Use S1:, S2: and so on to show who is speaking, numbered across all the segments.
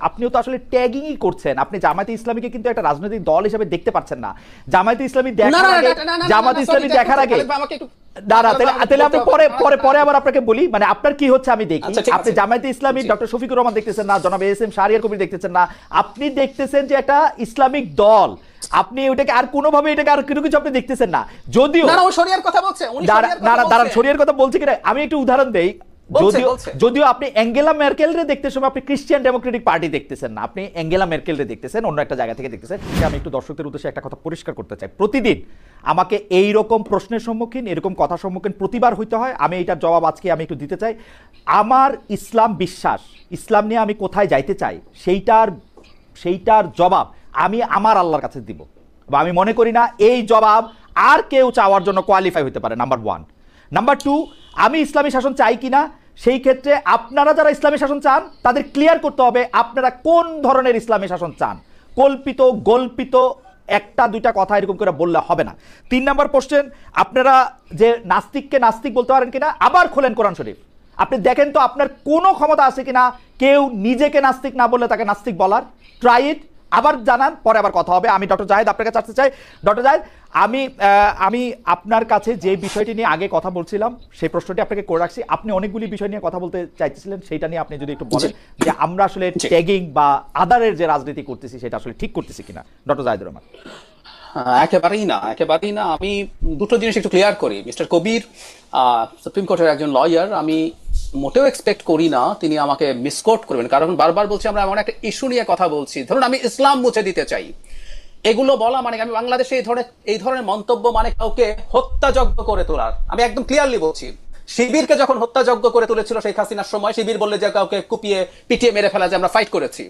S1: আপনিও তো আসলে ট্যাগিংই করছেন। আপনি জামায়াতে ইসলামীকে কিন্তু একটা রাজনৈতিক দল হিসেবে দেখতে পাচ্ছেন না। জামায়াতে ইসলামী দেখার আগে তাহলে আপনি পরে আবার আপনাকে বলি, মানে আপনার কি হচ্ছে আমি দেখি। আপনি জামায়াতে ইসলামী ডক্টর শফিকুর রহমান দেখতেছেন না, জনাব এস এম শাহরিয়ার কবির দেখতেছেন না, আপনি দেখতেছেন যে একটা ইসলামিক দল। আপনি ওটাকে আর কোনোভাবে এটাকে আর কোনো কিছু আপনি দেখতেছেন না। যদিও
S2: শরিয়ার কথা বলছে,
S1: শরিয়ার কথা বলছে কিনা আমি একটু উদাহরণ দেই। যদিও আপনি অ্যাঙ্গেলা মেরকেলরে দেখতে সময় আপনি ক্রিশ্চিয়ান ডেমোক্রেটিক পার্টি দেখতেছেন না, আপনি অ্যাঙ্গেলা মেরকেলরে দেখতেছেন, অন্য একটা জায়গা থেকে দেখতেছেন। আমি একটু দর্শকদের উদ্দেশ্যে একটা কথা পরিষ্কার করতে চাই। প্রতিদিন আমাকে এই রকম প্রশ্নের সম্মুখীন, এরকম কথার সম্মুখীন প্রতিবার হইতে হয়। আমি এইটার জবাব আজকে আমি একটু দিতে চাই। আমার ইসলাম বিশ্বাস, ইসলাম নিয়ে আমি কোথায় যাইতে চাই, সেইটার জবাব আমি আমার আল্লাহর কাছে দিব। বা আমি মনে করি না এই জবাব আর কেউ চাওয়ার জন্য কোয়ালিফাই হতে পারে, নাম্বার 1। নাম্বার 2, আমি ইসলামী শাসন চাই কিনা, সেই ক্ষেত্রে আপনারা যারা ইসলামী শাসন চান তাদের ক্লিয়ার করতে হবে আপনারা কোন ধরনের ইসলামী শাসন চান। কল্পিত গল্পিত একটা দুইটা কথা এরকম করে বললে হবে না। 3 নাম্বার কোশ্চেন, আপনারা যে নাস্তিককে নাস্তিক বলতে পারেন কিনা, আবার খোলেন কোরআন শরীফ, আপনি দেখেন তো আপনার কোনো ক্ষমতা আছে কিনা কেউ নিজেকে নাস্তিক না বললে তাকে নাস্তিক বলার। ট্রাই ইট, আবার জানান, পরে আবার কথা হবে। আমি ডক্টর জাহেদ আপনার কাছে আসতে চাই। ডক্টর জাহেদ, আমি আপনার কাছে যে বিষয়টি নিয়ে আগে কথা বলছিলাম সেই প্রশ্নটি আপনাকে করে রাখছি। আপনি অনেকগুলি বিষয় নিয়ে কথা বলতে চাইতেছিলেন, সেইটা নিয়ে আপনি যদি একটু বলেন যে আমরা আসলে ট্যাগিং বা আদারের যে রাজনীতি করতেছি সেটা আসলে ঠিক করতেছি কিনা। ডক্টর জাহেদুর রহমান।
S2: একেবারেই না। আমি দুটো জিনিস একটু ক্লিয়ার করি। মিস্টার কবির সুপ্রিম কোর্টের একজন লয়ার, আমি মোটেও এক্সপেক্ট করি না তিনি আমাকে মিসকোট করবেন, কারণ বারবার বলছি আমরা এমন একটা ইস্যু নিয়ে কথা বলছি। ধরুন আমি ইসলাম মুছে দিতে চাই, এগুলো বলা মানে আমি বাংলাদেশে এই ধরনের মন্তব্য মানে কাউকে হত্যাযজ্ঞ করে তোলার। আমি একদম ক্লিয়ারলি বলছি, শিবিরকে যখন হত্যাযজ্ঞ করে তুলেছিল শেখ হাসিনার সময়, শিবির বললে যে কাউকে কুপিয়ে পিটিয়ে মেরে ফেলা, যে আমরা ফাইট করেছি,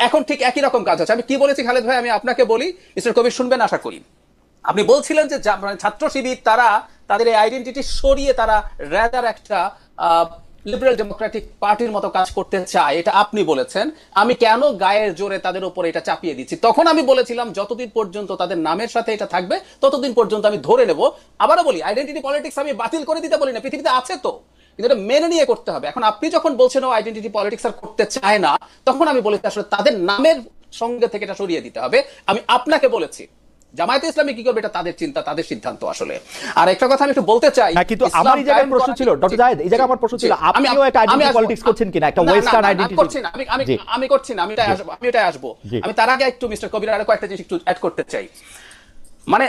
S2: এখন ঠিক একই রকম কাজ হচ্ছে। আমি কি বলেছি খালেদ ভাই, আমি আপনাকে বলি, মিস্টার কবির শুনবেন আশা করি। আপনি বলছিলেন যে ছাত্র শিবির তাদের এই আইডেন্টিটি সরিয়ে তারা রেদার একটা লিবারেল ডেমোক্রেটিক পার্টির মতো কাজ করতে চায়, এটা আপনি বলেছেন। আমি কেন গায়ের জোরে তাদের উপরে এটা চাপিয়ে দিচ্ছি? তখন আমি বলেছিলাম যতদিন পর্যন্ত তাদের নামের সাথে এটা থাকবে ততদিন পর্যন্ত আমি ধরে নেব। আবারও বলি, আইডেন্টিটি পলিটিক্স আমি বাতিল করে দিতে বলি না, পৃথিবীতে আছে তো, কিন্তু এটা মেনে নিয়ে করতে হবে। এখন আপনি যখন বলছেন ও আইডেন্টিটি পলিটিক্স আর করতে চায় না, তখন আমি বলেছি আসলে তাদের নামের সঙ্গে থেকে এটা সরিয়ে দিতে হবে। আমি আপনাকে বলেছি জামায়াতে ইসলামী কি করবে এটা তাদের চিন্তা, তাদের সিদ্ধান্ত আসলে। আর একটা কথা আমি একটু বলতে চাই,
S1: কিন্তু আমার এই জায়গায় প্রশ্ন ছিল ডক্টর জাহেদ, এই জায়গায় আমার প্রশ্ন ছিল আপনিও একটা আইডেন্টিটি পলিটিক্স করছেন কিনা, একটা ওয়েস্টার্ন আইডেন্টিটি
S2: করছেন। আমি করছি না, আমি এটাই আসবো। আমি তার আগে একটু মিস্টার কবির আরো কয়েকটা জিনিস একটু অ্যাড করতে চাই। মানে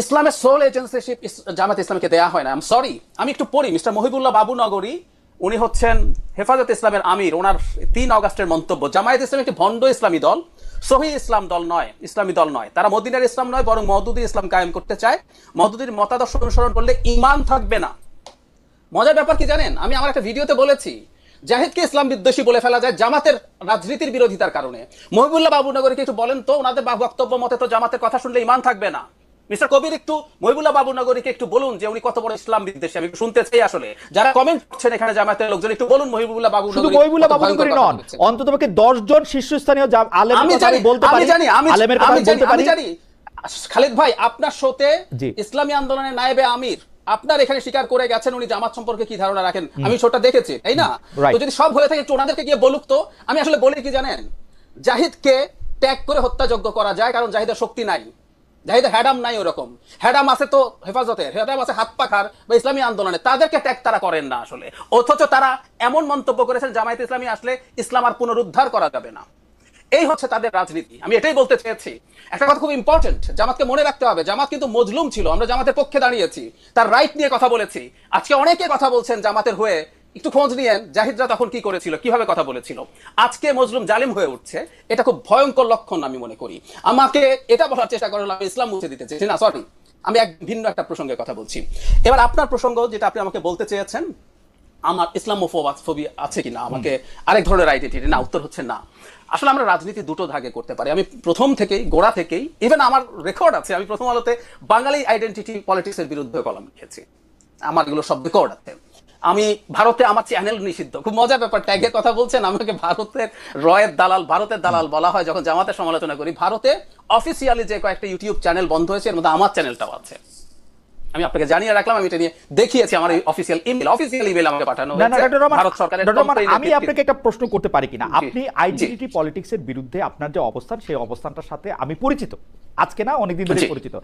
S2: ইসলামের সোল এজেন্সিশিপ জামায়াতে ইসলামীকে দেয়া হয় না। আই এম সরি, আমি একটু পড়ি। মিস্টার মহিবুল্লাহ বাবু নগরী, উনি হচ্ছেন হেফাজত ইসলামের আমির, ওনার 3 অগাস্টের মন্তব্য, জামায়াত ইসলামী একটি ভণ্ড ইসলামী দল, সহি ইসলাম দল নয়, ইসলামী দল নয়। তারা মদিনার ইসলাম নয়, বরং মওদুদি ইসলাম কায়েম করতে চায়। মওদুদির মতাদর্শ অনুসরণ করলে ঈমান থাকবে না। মজার ব্যাপার কি জানেন, আমি আমার একটা ভিডিওতে বলেছি জাহিদকে ইসলাম বিদ্বেষী বলে ফেলা যায় জামাতের রাজনীতির বিরোধিতার কারণে। মহিবুল্লাহ বাবুনগরীকে একটু বলেন তো, ওনাদের বক্তব্য মতে তো জামাতের কথা শুনলে ঈমান থাকবে না। মিস্টার কবির একটু মহিবুল্লাহ বাবুনগরীকে একটু বলুন যে উনি কত বড় ইসলাম বিদ্বেষী। আমি শুনতে চাই আসলে, যারা কমেন্ট করছেন এখানে জামাতের লোকজন, একটু বলুন মহিবুল্লাহ বাবুনগরী, শুধু মহিবুল্লাহ বাবুনগরী নন,
S1: অন্ততঃপক্ষে 10 জন শীর্ষস্থানীয় আলেমের কথা আমি বলতে পারি। আলেমের কথা বলতে পারি।
S2: খালিদ ভাই, আপনার শোতে ইসলামী আন্দোলনের নায়েবে আমির আপনার এখানে স্বীকার করে গেছেন উনি জামাত সম্পর্কে কি ধারণা রাখেন। আমি শোটা দেখেছি, তাই না? তো যদি সব হয়ে থাকে একটু ওনাদেরকে গিয়ে বলুক তো। আমি আসলে বলি কি জানেন, জাহিদকে ট্যাগ করে হত্যাযজ্ঞ করা যায়, কারণ জাহিদের শক্তি নাই, জাহিদের হ্যাডাম নাই। ওরকম হ্যাডাম আছে তো হেফাজতের, হ্যাডাম আছে হাত পাখার বা ইসলামী আন্দোলনে, তাদেরকে ট্যাগ তারা করেন না আসলে। অথচ তারা এমন মন্তব্য করেছেন জামায়াতে ইসলামী আসলে ইসলাম আর পুনরুদ্ধার করা যাবে না। এই হচ্ছে তাদের রাজনীতি। আমি এটাই বলতে চেয়েছি। একটা কথা খুব ইম্পর্টেন্ট, জামাতকে মনে রাখতে হবে, জামাত কিন্তু মজলুম ছিল, আমরা জামাতের পক্ষে দাঁড়িয়েছি, তার রাইট নিয়ে কথা বলেছি। আজকে অনেকে কথা বলছেন জামাতের হয়ে, একটু খোঁজ নিয়েন জাহিদরা তখন কি করেছিল, কিভাবে কথা বলেছিল। আজকে মজলুম জালিম হয়ে উঠছে, এটা খুব ভয়ঙ্কর লক্ষণ আমি মনে করি। আমাকে এটা বলার চেষ্টা করলাম আমি ইসলাম মুছে দিতে চেয়েছি না, সরি, আমি ভিন্ন একটা প্রসঙ্গের কথা বলছি। এবার আপনার প্রসঙ্গ যেটা আপনি আমাকে বলতে চেয়েছেন, আমার ইসলামোফোবি আছে কিনা, আমাকে আরেক ধরনের আইডেন্টিটি, না, উত্তর হচ্ছে না। আসলে আমরা রাজনীতি দুটো ভাগে করতে পারি। আমি প্রথম থেকেই, গোড়া থেকেই, ইভেন আমার রেকর্ড আছে, আমি প্রথম আলোতে বাঙালি আইডেন্টিটি পলিটিক্সের বিরুদ্ধে কলাম লিখেছি, আমার এগুলো সব রেকর্ড আছে। আমি ভারতে আমার চ্যানেল নিষিদ্ধ। খুব মজার ব্যাপার, ট্যাগের কথা বলছেন, আমাকে ভারতের দালাল বলা হয় যখন জামাতের সমালোচনা করি। ভারতে অফিসিয়ালি যে কয়েকটা ইউটিউব চ্যানেল বন্ধ হয়েছে, এর মধ্যে আমার চ্যানেলটাও আছে। আমি আপনাকে জানিয়ে রাখলাম, আমি এটা নিয়ে দেখিয়েছি আমার অফিসিয়াল ইমেল আমাকে পাঠানো হয়েছে ভারত সরকারের।
S1: আমি আপনাকে একটা প্রশ্ন করতে পারি কিনা, আপনি আইডেন্টিটি পলিটিক্সের বিরুদ্ধে আপনার যে অবস্থান, সেই অবস্থানটার সাথে আমি পরিচিত, আজকে না অনেকদিন ধরে পরিচিত,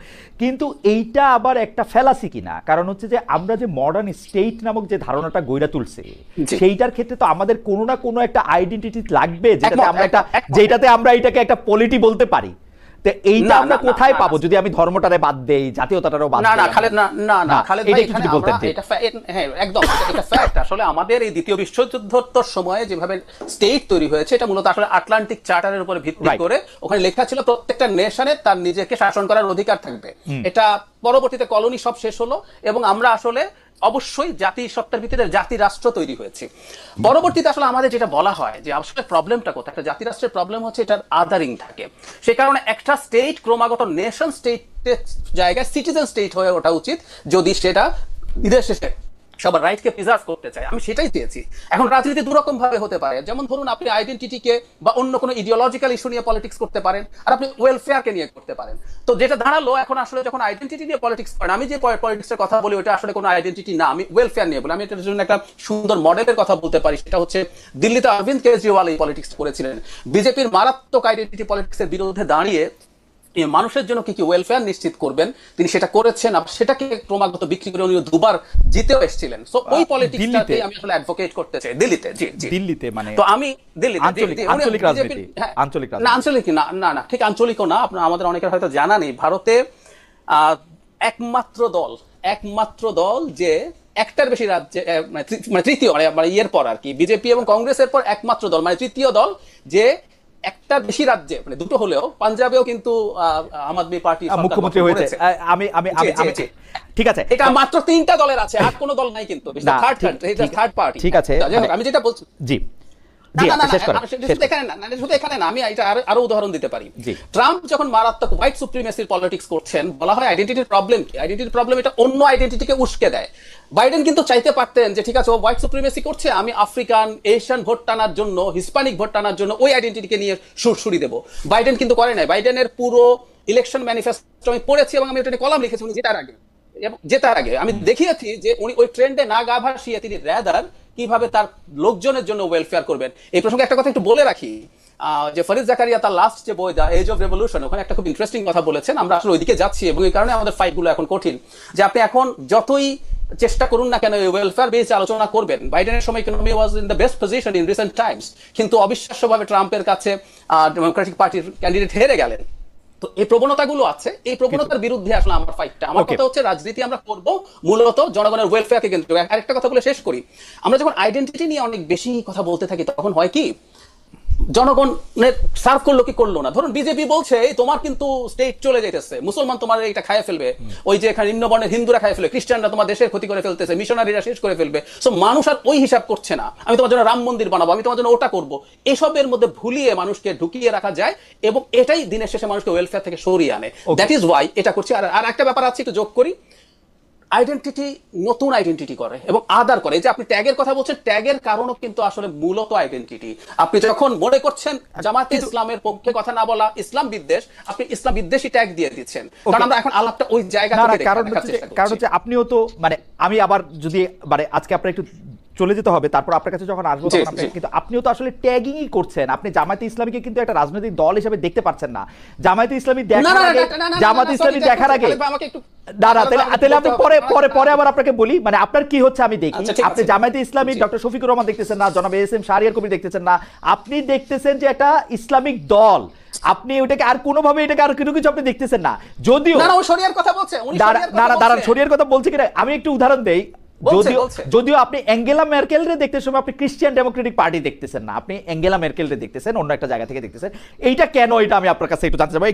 S1: কিন্তু এইটা আবার একটা ফ্যালাসি কিনা, কারণ হচ্ছে যে আমরা যে মডার্ন স্টেট নামক যে ধারণাটা গইরা তুলছে, সেইটার ক্ষেত্রে তো আমাদের কোনো না কোনো একটা আইডেন্টিটি লাগবে, যেটাতে আমরা এটাকে একটা পলিটি বলতে পারি। এইটা আমরা কোথায় পাবো যদি আমি ধর্মটারে বাদ দেই, জাতীয়তাটারও বাদ দেই?
S2: না খালেদ, না খালেদ ভাই, এখানে আমরা এটা হ্যাঁ একদম এটা ফ্যাক্ট। আসলে আমাদের এই দ্বিতীয় বিশ্বযুদ্ধোত্তর সময়ে যেভাবে স্টেট তৈরি হয়েছে, এটা মূলত আসলে আটলান্টিক চার্টারের উপরে ভিত্তি করে, ওখানে লেখা ছিল প্রত্যেকটা নেশনের তার নিজেকে শাসন করার অধিকার থাকবে। এটা পরবর্তীতে কলোনি সব শেষ হলো এবং আমরা আসলে অবশ্যই জাতি সত্তার ভিত্তিতে জাতি রাষ্ট্র তৈরি হয়েছে। পরবর্তীতে আসলে আমাদের যেটা বলা হয় যে আসলে প্রবলেমটা কোথায়, একটা জাতি রাষ্ট্রের প্রবলেম হচ্ছে এটার আদারিং থাকে। সে কারণে একটা স্টেট ক্রমাগত নেশন স্টেটের জায়গায় সিটিজেন স্টেট হয়ে ওঠা উচিত, যদি সেটা বিদেশ শেষে সবার রাইটকে প্রিজার্ভ করতে চায়। আমি সেটাই চেয়েছি। এখন রাজনীতি দুরকম ভাবে হতে পারে, যেমন ধরুন আপনি আইডেন্টিটিকে বা অন্য কোনো ইডিওলজিক্যাল ইস্যু নিয়ে পলিটিক্স করতে পারেন, আর আপনি ওয়েলফেয়ারকে নিয়ে করতে পারেন। তো যেটা দাঁড়ালো এখন আসলে যখন আইডেন্টিটি নিয়ে পলিটিক্স করেন, আমি যে পলিটিক্সের কথা বলি ওটা আসলে কোনো আইডেন্টিটি না, আমি ওয়েলফেয়ার নিয়ে বলি। আমি এটার জন্য একটা সুন্দর মডেলের কথা বলতে পারি, সেটা হচ্ছে দিল্লিতে অরবিন্দ কেজরিওয়াল এই পলিটিক্স করেছিলেন। বিজেপির মারাত্মক আইডেন্টিটি পলিটিক্সের বিরুদ্ধে দাঁড়িয়ে মানুষের জন্য কি কি ওয়েলফেয়ার নিশ্চিত করবেন তিনি সেটা করেছেন, সেটাকে ক্রমাগত বিক্রি করে উনি দুবার জিতেও এসেছিলেন। সো ওই পলিটিক্সটাকে আমি আসলে অ্যাডভোকেট করতে চাই দিল্লিতে। জি জি, দিল্লিতে মানে তো আমি দিল্লিতে আঞ্চলিক রাজনীতি, আঞ্চলিক না ঠিক আঞ্চলিকও না। আপনার আমাদের অনেকের হয়তো জানা নেই, ভারতে একমাত্র দল যে একটার বেশি রাজ্যে মানে তৃতীয় মানে ইয়ের পর আর কি, বিজেপি এবং কংগ্রেসের পর একমাত্র দল মানে তৃতীয় দল যে একটা বেশি রাজ্যে, মানে দুটো হলেও পাঞ্জাবেও কিন্তু আম আদমি পার্টি
S1: মুখ্যমন্ত্রী হয়েছে। ঠিক আছে,
S2: এটা মাত্র 3টা দলের আছে, আর কোনো দল নাই কিন্তু, থার্ড পার্টি।
S1: ঠিক আছে,
S2: আমি যেটা বলছি
S1: জি
S2: আমি আরো উদাহরণ দিতে পারি। ট্রাম্প যখন মারাত্মক হোয়াইট সুপ্রিমেসির পলিটিক্স করছেন, বলা হয় আইডেন্টিটির প্রবলেম কি, আইডেন্টিটির প্রবলেম এটা অন্য আইডেন্টিটিকে উস্কে দেয়। বাইডেন কিন্তু চাইতে পারতেন যে ঠিক আছে ও হোয়াইট সুপ্রিমেসি করছে, আমি আফ্রিকান এশিয়ান ভোট টানার জন্য, হিসপ্যানিক ভোট টানার জন্য ওই আইডেন্টিটিকে নিয়ে সুরসুরি দেবো। বাইডেন কিন্তু করে নাই। বাইডেনের পুরো ইলেকশন ম্যানিফেস্টো আমি পড়েছি এবং আমি এটা কলাম লিখেছি উনি জেতার আগে আমি দেখিয়েছি যে উনি ওই ট্রেন্ডে না গা ভাসিয়ে তিনি রেদার কিভাবে তার লোকজনের জন্য ওয়েলফেয়ার করবেন। এই প্রসঙ্গে একটা কথা একটু বলে রাখি, যে ফরিদ জাকারিয়া তার লাস্ট যে বই দ্য এজ অফ রেভলিউশন, ওখানে একটা খুব ইন্টারেস্টিং কথা বলেছেন। আমরা আসলে ওইদিকে যাচ্ছি এবং এই কারণে আমাদের ফাইটগুলো এখন কঠিন, যে আপনি এখন যতই চেষ্টা করুন না কেন ওয়েলফেয়ার বেস আলোচনা করবেন। বাইডেনের সময় economy was in the best position in recent Times, কিন্তু অবিশ্বাস্যভাবে ট্রাম্পের কাছে ডেমোক্রেটিক পার্টির ক্যান্ডিডেট হেরে গেলেন। তো এই প্রবণতাগুলো আছে, এই প্রবণতার বিরুদ্ধে আসলে আমার ফাইটটা। আমার কথা হচ্ছে রাজনীতি আমরা করব মূলত জনগণের ওয়েলফেয়ারকে কেন্দ্র করে। আরেকটা কথা বলে শেষ করি, আমরা যখন আইডেন্টিটি নিয়ে অনেক বেশি কথা বলতে থাকি তখন হয় কি, জনগণের সার্ভ করলো কি করলো না। ধরুন বিজেপি বলছে তোমার কিন্তু স্টেট চলে যেতেছে, মুসলমান তোমার এটা খায় ফেলবে, ওই যে এখানে নিম্নবর্ণের হিন্দুরা খায় ফেলবে, খ্রিস্টানরা তোমার দেশের ক্ষতি করে ফেলতেছে, মিশনারিরা শেষ করে ফেলবে। সো মানুষ আর ওই হিসাব করছে না, আমি তোমার জন্য রাম মন্দির বানাবো, আমি তোমার জন্য ওটা করবো। এসবের মধ্যে ভুলিয়ে মানুষকে ঢুকিয়ে রাখা যায় এবং এটাই দিনের শেষে মানুষকে ওয়েলফেয়ার থেকে সরিয়ে আনে। দ্যাট ইজ ওয়াই এটা করছি। আর একটা ব্যাপার আছে একটু যোগ করি, আইডেন্টিটি নতুন আইডেন্টিটি করে এবং আদার করে। এই যে আপনি ট্যাগের কথা বলছেন, ট্যাগের কারণও কিন্তু আসলে মূলত আইডেন্টিটি। আপনি যখন মনে করছেন জামাতে ইসলামের পক্ষে কথা না বলা ইসলাম বিদ্বেষ, আপনি ইসলাম বিদ্বেষী ট্যাগ দিয়ে দিচ্ছেন। কারণ আমরা এখন আলাপটা ওই জায়গা থেকে
S1: কারণ হচ্ছে আপনিও তো মানে আমি আবার যদি মানে আজকে আপনার একটু চলে যেতে হবে, তারপর আপনার কাছে যখন আসবো তখন আপনি কিন্তু আপনিও তো আসলে ট্যাগিংই করছেন। আপনি জামায়াতে ইসলামীকে কিন্তু একটা রাজনৈতিক দল হিসেবে দেখতে পাচ্ছেন না। জামায়াতে ইসলামী দেখার আগে তাহলে আপনি পরে আবার আপনাকে বলি, মানে আপনার কি হচ্ছে আমি দেখি। আপনি জামায়াতে ইসলামী ডক্টর শফিকুর রহমান দেখতেছেন না, জনাব এস এম শাহরিয়ার কবির দেখতেছেন না, আপনি দেখতেছেন যে একটা ইসলামিক দল। আপনি ওটাকে আর কোনোভাবে এটাকে আর কিছু আপনি দেখতেছেন না। যদিও
S2: শরিয়ার কথা বলছে,
S1: দাঁড়ান শরিয়ার কথা বলছে কিনা আমি একটু উদাহরণ দেই। যদিও আপনি অ্যাঙ্গেলা মেরকেলরে দেখতে সময় আপনি ক্রিশ্চিয়ান ডেমোক্রেটিক পার্টি দেখতেছেন না, আপনি অ্যাঙ্গেলা মেরকেলরে দেখতেছেন, অন্য একটা জায়গা থেকে দেখতেছেন। এইটা কেন, এটা আমি আপনার কাছে একটু জানতে চাই।